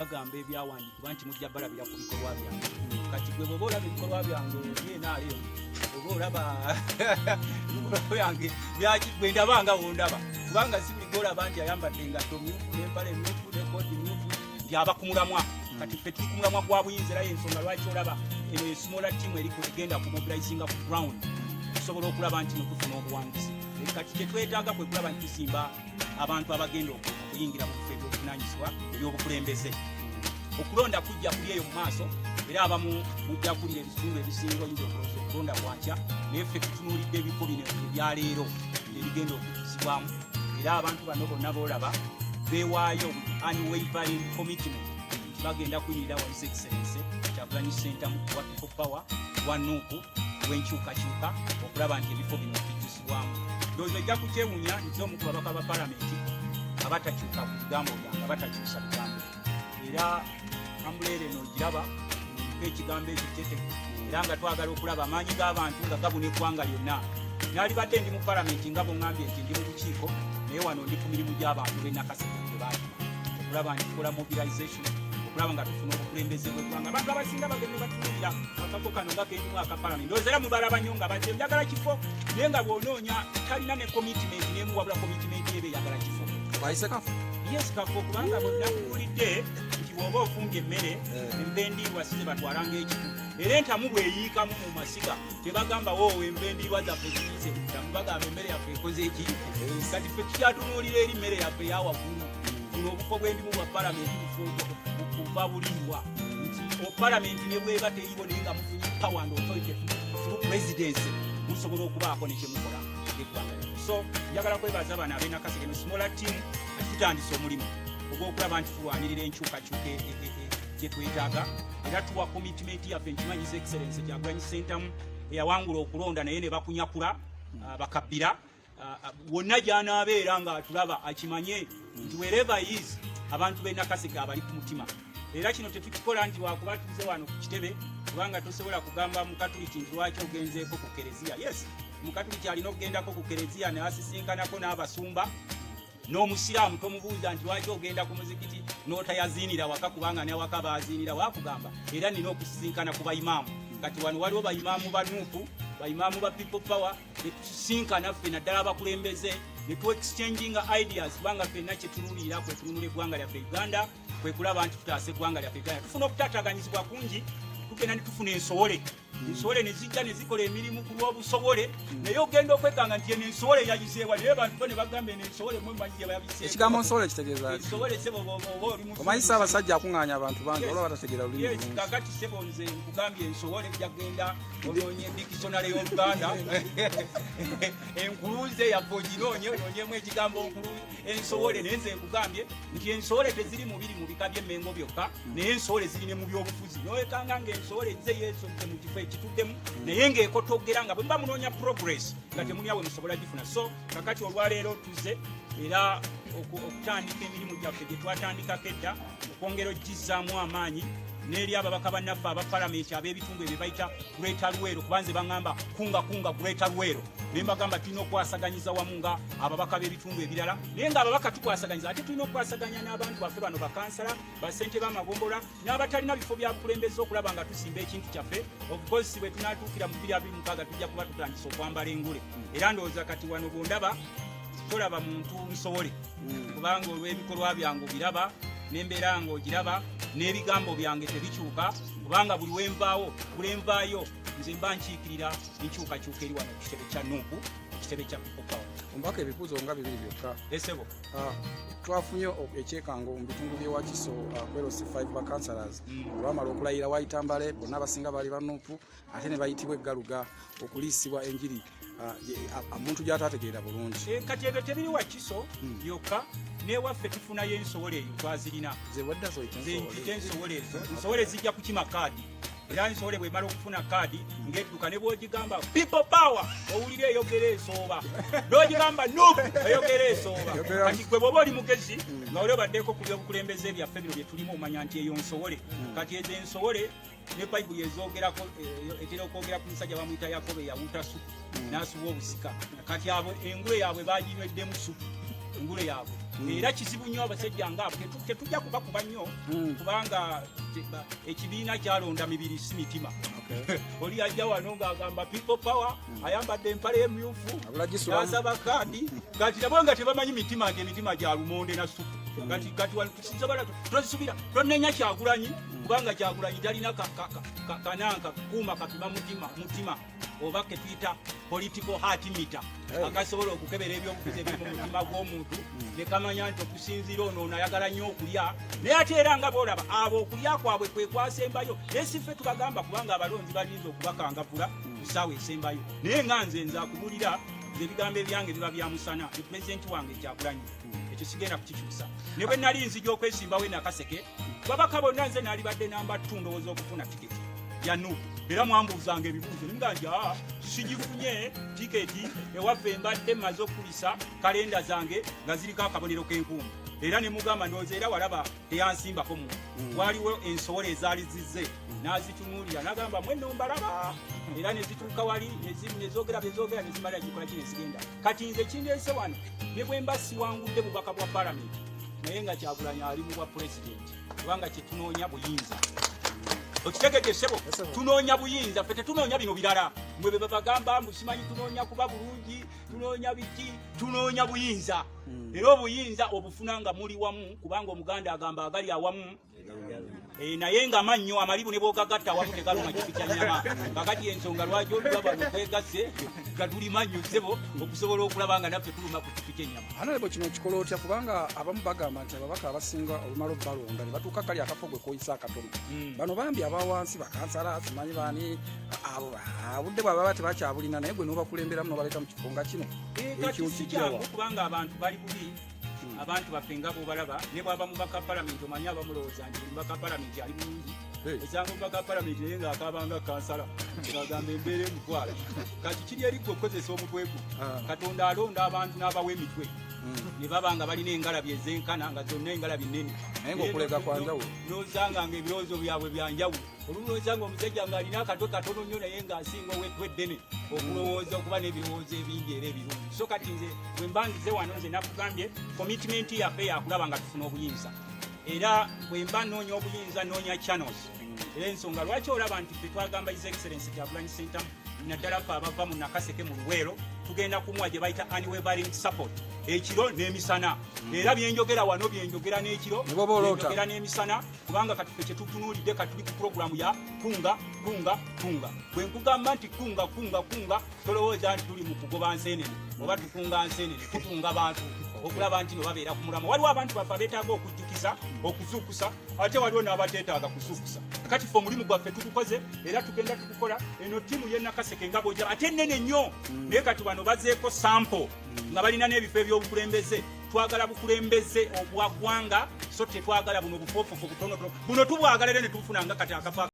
bagamba ebyawandikibwa nti mujja balabira ku bikolwa byange. Kati gwe bw'oba olaba ebikolwa byange yenaaliyo oba olaba ebikolwa byange bwe ndaba nga wondaba kubanga si buli gw'olaba nti ayambadde engatto myufu n'empale myufu n'ekkooti myufu nti aba ku mulamwa. Kati ffe tuli ku mulamwa gwa buyinza era y'ensonga lwaki olaba eno esimola ttiimu egenda kumobilizinga ku ground tusobola okulaba nti nekufuna obuwanguzi. Kati kyetwetaaga kwe kulaba nti tusimba abantu abagenda okuyingira mu bifo eby'obuvunaanyizibwa eby'obukulembeze. Okulonda kujja kuli eyo mu maaso era abamu mujja kulira ebitundu ebisinga oyinza okulonda bwakya naye ffe tutunuulidde ebifo bino ebyaleero ebigenda okuzibwamu era abantu bano bonna boolaba beewaayo unwavering commitment nti bagenda kuyingira wa His Excellency Kyagulanyi Ssentamu wa People Power wa Nuupu w'enkyukakyuka okulaba nti ebifo bino bijjuzibwamu. Ndowooza ojja kukyewuunya nti omu ku babaka ba palamenti abatakyuka ku bigambo byange abatakyusa bigambo era ambuleere eno ogiraba ekigambo ekyo kyetegefu era nga twagala okulaba amaanyi g'abantu nga gabuna eggwanga lyonna. Nalibadde ndi mu palamenti nga bongambye nti ndi mu lukiiko naye wano ndi ku mirimu gy'abantu b'e Nakaseeke gye baatuma okulaba nti tukola mobilization okulaba nga tufuna obukulembeze bw'eggwanga. Abantu abasinga bagende batunuulira akafo kano nga kendimu aka palamenti ndowooza era mubalaba nnyo nga badde njagala kifo naye nga bw'onoonya talina ne commitment n'emu wabula commitment eba eyagala kifo. Wayise kafo? Yes kafo kubanga bonna kuwulidde nti bw'oba ofumbye emmere envendiirwa si ze batwalanga ekifu era entamu bweyiikamu mu masiga tebagamba woowe envendiirwa zaffe ziyize kuddamu bagamba emmere yaffe ekoze eki. Kati ffe tukyatunuulira eri mmere yaffe eyawaggulu buno obufo bw'endimu bwa palamenti buva buliibwa nti palamenti ne bweba teriibo naye nga mufunye power and authority through presidency musobola okubaako ne kyemukola eggwanga. So njagala kwebaza bano ab'e Nakaseeke no smaller team tutandise omulimu ogw'okulaba nti tulwanirira enkyukakyuka gye twetaaga era tuwa commitment yaffe nkimanyi His Excellency Kyagulanyi Ssentamu eyawangula okulonda naye ne bakunyakula bakabbira wonna gy'anaabeera ng'atulaba akimanye nti wherever he is abantu b'e Nakaseeke abali ku mutima. Era kino tetukikola nti wakuba tuze wano ku kitebe kubanga tosobola kugamba mukatuliki nti lwaki ogenzeeko ku kereziya. Yes, mukatuliki alina okugendako ku kereziya n'asisinkanako n'abasumba. N'omusiraamu tomubuuza nti lwaki ogenda ku muzikiti n'otayaziinira waka kubanga ne waka baaziinira wakugamba era nina okusisinkana ku bayimaamu. Kati wano waliwo bayimaamu ba Nuupu bayimaamu ba People Power ne tusinkana ffe naddala abakulembeze ne tu exchanginga ideas kubanga ffenna kye tunuulira kwe tununula eggwanga lyaffe Uganda kwe kulaba nti tutaasa eggwanga lyaffe Uganda. Tufuna okutaataaganyizibwa kungi tugenda ne tufuna ensowole ensowole ne zijja ne zikola emirimu ku lw'obusobole naye ogenda okwekanga nti eno ensowole yagiseebwa naye bantu bo ne bagamba eno ensowole mwe manyi gye bayabiseebwa. Ekigambo nsowole kitegeeza ki? Ensowole sebo oba oli mu omanyi Ssaabasajja akungaanya abantu bangi olaba batategeera lulimi bulungi. Yes, kakati sebo nze nkugambye ensowole jagenda onoonye dictionary y'Oluganda enkuluze yaffe oginoonye onoonyemu ekigambo ensowole naye nze nkugambye nti ensowole teziri mubiri mu bika by'emmengo byokka naye ensowole ziri ne mu byobufuzi n'owekanga ng'ensowole ezze yeesodde mu kifo ekituddemu naye ng'ekotogera nga bwe muba munoonya progress nga temuli awe musobola gifuna. So kakati olwaleero tuzze era okutandika emirimu gyaffe gye twatandikako edda okwongera ogizzaamu amaanyi n'eri ababaka bannaffe aba palamenti ab'ebitundu ebyo bayita Greater Luweero kubanze baŋŋamba kunga Greater Luweero naye mbagamba tulina okwasaganyiza wamu nga ababaka b'ebitundu ebirala naye ng'ababaka tukwasaganyiza ate tulina okwasaganya n'abantu baffe bano bakansala bassente b'amagombola n'abatalina bifo bya bukulembeze okulaba nga tusimba ekintu kyaffe. Of course bwe tunaatuukira mu 2026 tujja kuba tutandisa okwambala engule era ndowooza kati wano bw'ondaba tolaba muntu nsowole kubanga olw'ebikolwa byange obiraba n'embeera ng'ogiraba n'ebigambo byange tebikyuka kubanga buli wenvaawo bulenvaayo nze mba nkiikirira enkyukakyuka eri wano ku kitebe kya Nuupu ekitebe kya People Power. Ombaka ebibuuzo nga bibiri byokka. Esebo twafunye ekyekango mu bitundu by'ewakiso kwerosi 5 bakansalas olwamala okulayira Waitambale bonna abasinga baali ba Nuupu ate ne bayitibwa eggaluga okuliisibwa enjiri omuntu gy'ataategeera bulungi. Kati ebyo tebiri Wakiso byokka newaffe tufunayo ensowole eyo twazirina nzite ensowole ezo ensowole zijja kukima kaadi era ensowole bwemala okufuna kaadi ng'edduka ne bw'ogigamba People Power owulire eyogera esooba n'ogigamba Nuupu eyogera esooba. Kati gwe bw'oba oli mugezi nga oli obaddeko ku by'obukulembeze byaffe bino bye tulimu omanya nti eyo nsowole. Kati ezo ensowole ne Bayibuli ezoogerako etera okwogera ku musajja bamuyita Yakobo eyawuuta supu n'asuba obusika. Kati abo engule yaabwe baginywedde mu supu engule yaabwe era kizibu nnyo abasajja ng'abo tetujja kubakuba nnyo kubanga ekibiina kyalonda mibiri si mitima. Oli ajja wano ng'agamba people power, ayambadde empale emyufu n'asaba kaadi kati nabo nga tebamanyi mitima nti emitima gya lumonde na supu. Kati walisobola tozisubira tonenya Kyagulanyi kubanga Kyagulanyi talina kananka kuuma kapima mutima oba ke tuyita political heart meter akasobola okukebera ebyobufuzi ebiri mu mutima gw'omuntu ne kamanya nti okusinziira ono ayagala nnyo okulya naye ate era nga boolaba abo okulya kwabwe kwe kwasembayo naye si ffe tubagamba kubanga abalonzi balinza okubakangavula ku ssaawa esembayo naye nga nze nzaakubulira ebigambo ebyange biba byamusana pulezidenti wange Kyagulanyi ekyo sigenda kukikyusa ne bwe nali nzija okwesimbawo Nakaseeke babaka bonna nze nalibadde namba 2 ndowooza okufuna tiketi yanu era mwambuuzanga ebibuuzo nimuganja sigifunye tiketi ewaffe mbadde mmaze okulisa kalenda zange nga ziriko akabonero k'enkumu era ne mugamba ndowooza era walaba teyansimbako mu waliwo ensowole ezaali zizze n'azitunuulira n'agamba mwenno mbalaba era ne zituuka wali nezogera bezogera ne zimalira gikola kino ezigenda kati nze kindeese wano ne bwe mba siwangudde bubaka bwa palamenti naye nga Kyagulanyi ali mu bwa pulezidenti kubanga kyetunoonya buyinza. Okitegedde ssebo tunoonya buyinza ffe tetunoonya bino birala mwe be babagamba mbu simanyi tunoonya kuba bulungi tunoonya biki tunoonya buyinza era obuyinza obufuna nga muli wamu kubanga Omuganda agamba agali awamu naye nga mannyo amalibu ne boogagatta wamu tegaluma kifi kya nnyama kakati ensonga lwaki olulaba nokwegasse nga tuli mannyo ssebo okusobola okulaba nga naffe tuluma ku kifi ky'ennyama. Honorable kino kikola otya kubanga abamu bagamba nti ababaka abasinga olumala balonda ne batuuka kali akafo gwe koyisa akatono bano bambi abawansi bakansala simanyi baani budde bwababa tebakyabulina naye gwe n'obakulemberamu n'obaleeta mu kifo nga kino ekyo kubanga abantu bali bubi abantu baffe nga bobalaba ne bwaba mubaka palamenti omanyi abamulowooza nti mubaka palamenti ali bulungi esanga mubaka palamenti naye ng'akabanga kansala ng'agamba embeera emutwala kati kiri eri gwe okukozesa omutwe gwo Katonda alonda abantu n'abawa emitwe ne baba nga balina engalabi ezenkana nga zonna engalabi nnene naye ng'okulega kwanjawulo n'osanga ng'ebirowoozo byabwe byanjawulo olumu n'osanga omusajja ng'alina akato katono nnyo naye ng'asinga owetwe ddene okulowooza okuba n'ebirowoozo ebingi era ebirungi so kati nze bwe mbangize wano nze nakugambye komitimenti yaffe yakulaba nga tufuna obuyinza era bwe mba noonya obuyinza noonya channels era ensonga lwaki olaba nti twagamba his excellency Kyagulanyi Center naddala ffe abava mu Nakaseeke mu Luweero tugenda kumuwa gye bayita unwavering support ekiro n'emisana era byenjogera wano byenjogera n'ekiro byenjogera n'emisana kubanga kati ffe kyetutunuulidde kati tuli ku puroguramu ya kunga bwe nkugamba nti kunga tolowooza nti tuli mu kugoba nseenene oba tukunga nseenene tukunga bantu okulaba nti no babeera ku mulama waliwo abantu baffe beetaaga okujjukiza okuzuukusa ate waliwo n'abateetaaga kuzuukusa kati ffe omulimu gwaffe tugukoze era tugenda tukukola eno ttiimu y'e Nakaseeke nga bw'ojaba ate nnene nnyo naye kati bano bazeeko sampo nga balina n'ebifo eby'obukulembeze twagala bukulembeze obwa ggwanga so tetwagala buno bufoofufu butonotono buno tubwagala era ne tubufuna nga kati akafa